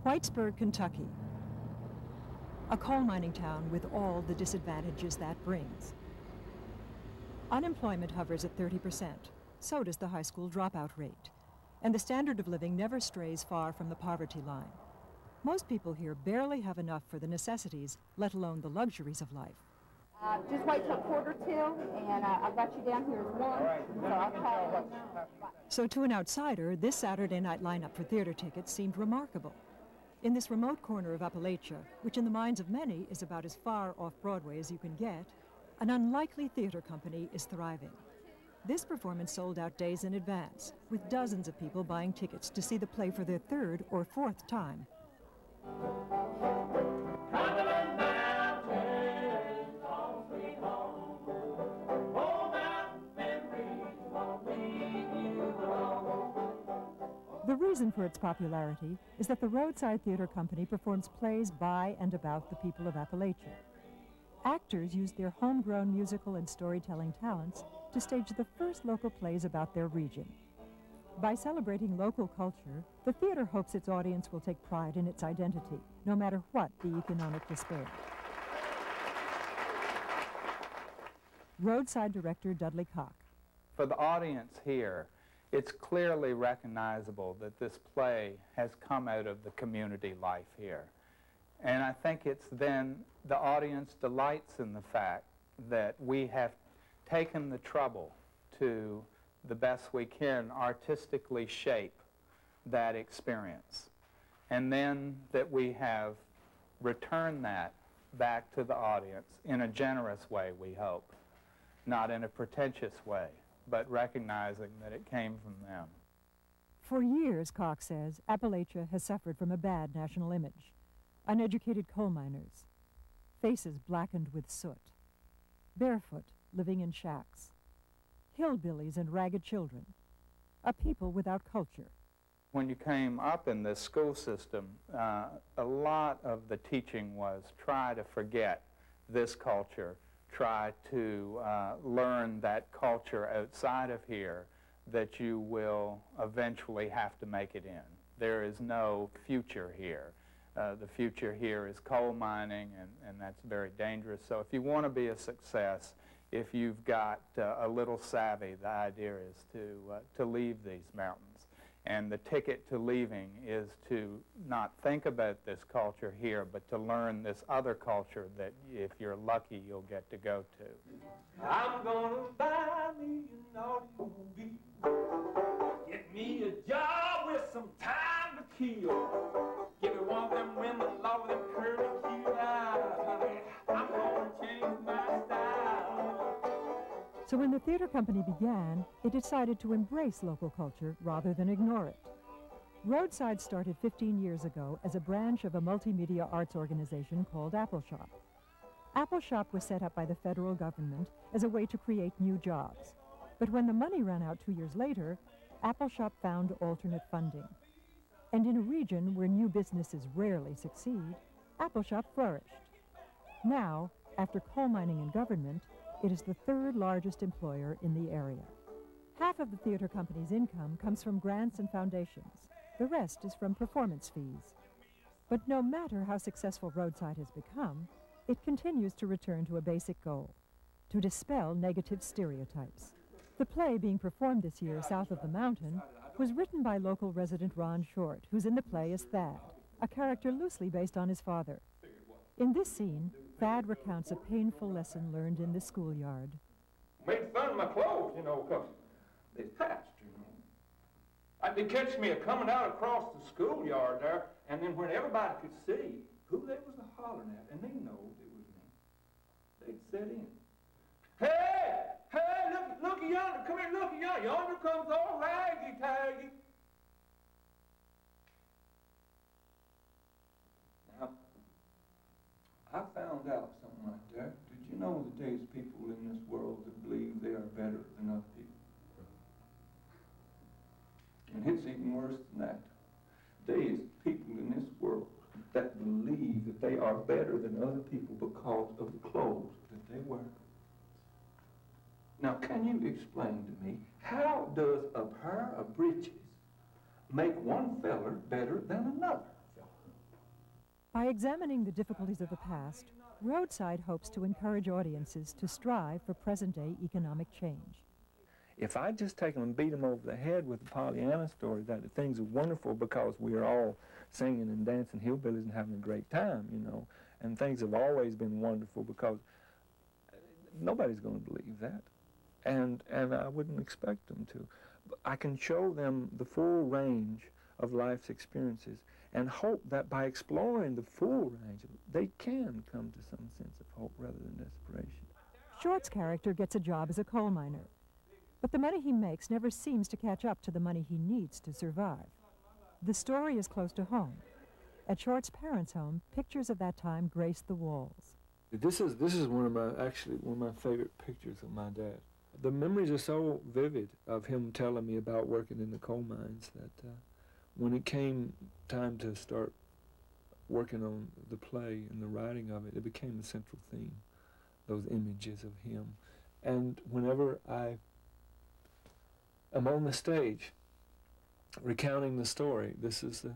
Whitesburg, Kentucky. A coal mining town with all the disadvantages that brings. Unemployment hovers at 30%. So does the high school dropout rate. And the standard of living never strays far from the poverty line. Most people here barely have enough for the necessities, let alone the luxuries of life. Just wait till 1:45, and I've got you down here as one, so I'll call you. So to an outsider, this Saturday night lineup for theater tickets seemed remarkable. In this remote corner of Appalachia, which in the minds of many is about as far off Broadway as you can get, an unlikely theater company is thriving. This performance sold out days in advance, with dozens of people buying tickets to see the play for their third or fourth time. The reason for its popularity is that the Roadside Theater Company performs plays by and about the people of Appalachia. Actors use their homegrown musical and storytelling talents to stage the first local plays about their region. By celebrating local culture, the theater hopes its audience will take pride in its identity, no matter what the economic despair. Roadside director Dudley Koch. For the audience here, it's clearly recognizable that this play has come out of the community life here. And I think it's then the audience delights in the fact that we have taken the trouble to, the best we can, artistically shape that experience. And then that we have returned that back to the audience in a generous way, we hope, not in a pretentious way, but recognizing that it came from them. For years, Koch says, Appalachia has suffered from a bad national image. Uneducated coal miners, faces blackened with soot, barefoot living in shacks, hillbillies and ragged children, a people without culture. When you came up in this school system, a lot of the teaching was try to forget this culture, try to learn that culture outside of here that you will eventually have to make it in. There is no future here. The future here is coal mining, and that's very dangerous. So if you want to be a success, if you've got a little savvy, the idea is to leave these mountains. And the ticket to leaving is to not think about this culture here, but to learn this other culture that, if you're lucky, you'll get to go to. I'm gonna buy me an automobile, get me a job with some time to kill, give me one of them women, love them curly cute eyes, I'm gonna change my style. So when the theater company began, it decided to embrace local culture rather than ignore it. Roadside started 15 years ago as a branch of a multimedia arts organization called Appaleshop. Appaleshop was set up by the federal government as a way to create new jobs. But when the money ran out 2 years later, Appaleshop found alternate funding. And in a region where new businesses rarely succeed, Appaleshop flourished. Now, after coal mining and government, it is the third largest employer in the area. Half of the theater company's income comes from grants and foundations. The rest is from performance fees. But no matter how successful Roadside has become, it continues to return to a basic goal, to dispel negative stereotypes. The play being performed this year south of the mountain was written by local resident Ron Short, who's in the play as Thad, a character loosely based on his father. In this scene, Thad recounts a painful lesson learned in the schoolyard. Made fun of my clothes, because they patched, They catch me coming out across the schoolyard there, and then when everybody could see who they was hollering at, and they knowed it was me, they'd set in. Hey, look yonder, come here, look yonder. Yonder comes old Raggy Taggy. Now, I found out something right there. Did you know that there's people in this world that believe they are better than other people? And it's even worse than that. There's people in this world that believe that they are better than other people because of the clothes that they wear. Now, can you explain to me, how does a pair of breeches make one feller better than another feller? By examining the difficulties of the past, Roadside hopes to encourage audiences to strive for present-day economic change. If I just take them and beat them over the head with the Pollyanna story that things are wonderful because we are all singing and dancing hillbillies and having a great time, you know, and things have always been wonderful because nobody's going to believe that, and I wouldn't expect them to. But I can show them the full range of life's experiences and hope that by exploring the full range, they can come to some sense of hope rather than desperation. Short's character gets a job as a coal miner, but the money he makes never seems to catch up to the money he needs to survive. The story is close to home. At Short's parents' home, pictures of that time grace the walls. This is one of my favorite pictures of my dad. The memories are so vivid of him telling me about working in the coal mines that when it came time to start working on the play and the writing of it, it became the central theme, those images of him. And whenever I am on the stage recounting the story, this is the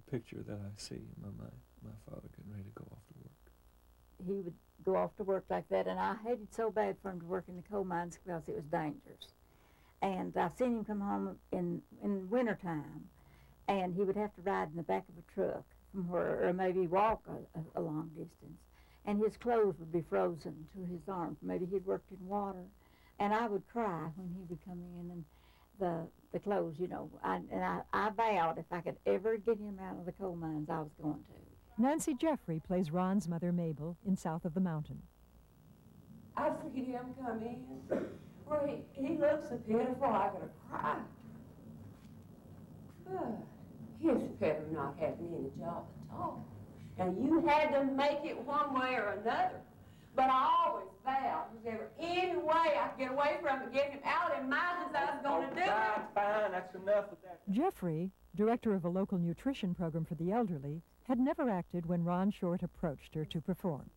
picture that I see in my mind, my father getting ready to go off to work. He would go off to work like that, and I hated so bad for him to work in the coal mines because it was dangerous. And I've seen him come home in wintertime, and he would have to ride in the back of a truck from where, or maybe walk a long distance, and his clothes would be frozen to his arms. Maybe he'd worked in water, and I would cry when he would come in, and the clothes, you know, I vowed if I could ever get him out of the coal mines, I was going to. Nancy Jeffrey plays Ron's mother, Mabel, in South of the Mountain. I see him come in, where he looks so pitiful I could have cried. His better not having any job at all. And you had to make it one way or another. But I always vowed, if there were any way I could get away from it, get him out of the mountains, I was going to do it. Fine, that's enough of that. Jeffrey, director of a local nutrition program for the elderly, had never acted when Ron Short approached her to perform.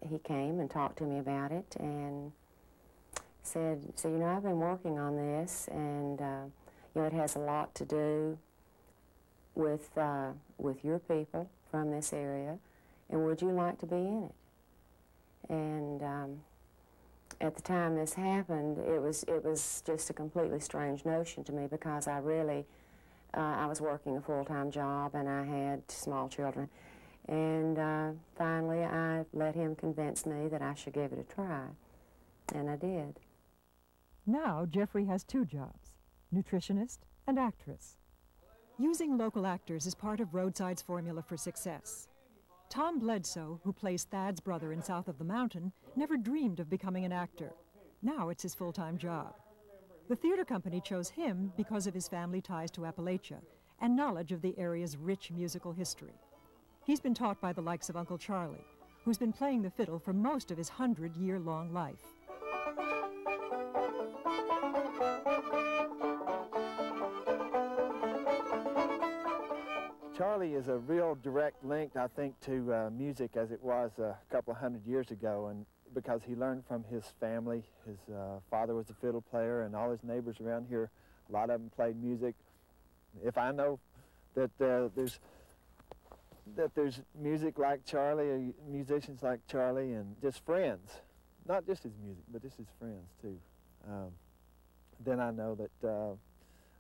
He came and talked to me about it and said, so, you know, I've been working on this, and, you know, it has a lot to do with your people from this area, and would you like to be in it? And at the time this happened, it was just a completely strange notion to me because I really, I was working a full-time job and I had small children. And finally, I let him convince me that I should give it a try, and I did. Now, Jeffrey has two jobs, nutritionist and actress. Using local actors is part of Roadside's formula for success. Tom Bledsoe, who plays Thad's brother in South of the Mountain, never dreamed of becoming an actor. Now it's his full-time job. The theater company chose him because of his family ties to Appalachia and knowledge of the area's rich musical history. He's been taught by the likes of Uncle Charlie, who's been playing the fiddle for most of his 100-year-long life. Charlie is a real direct link, I think, to music as it was a couple of 100 years ago, and because he learned from his family. His father was a fiddle player, and all his neighbors around here, a lot of them played music. If I know that there's music like Charlie, or musicians like Charlie, and just friends, not just his music, but just his friends too, then I know that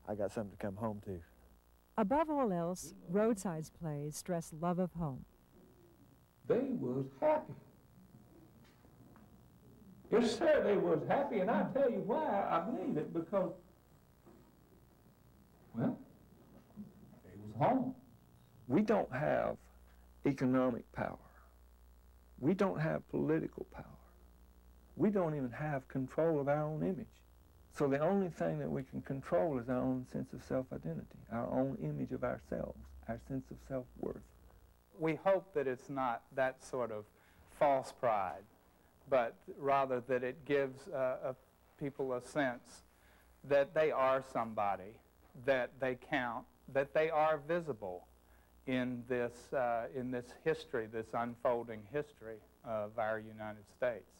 I got something to come home to. Above all else, Roadside's plays stress love of home. They was happy. Yes, sir, they was happy, and I'll tell you why I believe it, because, well, they was home. We don't have economic power. We don't have political power. We don't even have control of our own image. So the only thing that we can control is our own sense of self-identity, our own image of ourselves, our sense of self-worth. We hope that it's not that sort of false pride, but rather that it gives people a sense that they are somebody, that they count, that they are visible in this history, this unfolding history of our United States.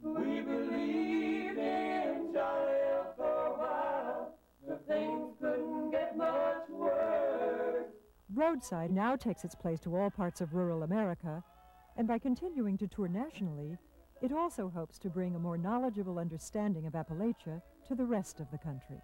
We believed in Charlie for a while, but things couldn't get much worse. Roadside now takes its place to all parts of rural America, and by continuing to tour nationally, it also hopes to bring a more knowledgeable understanding of Appalachia to the rest of the country.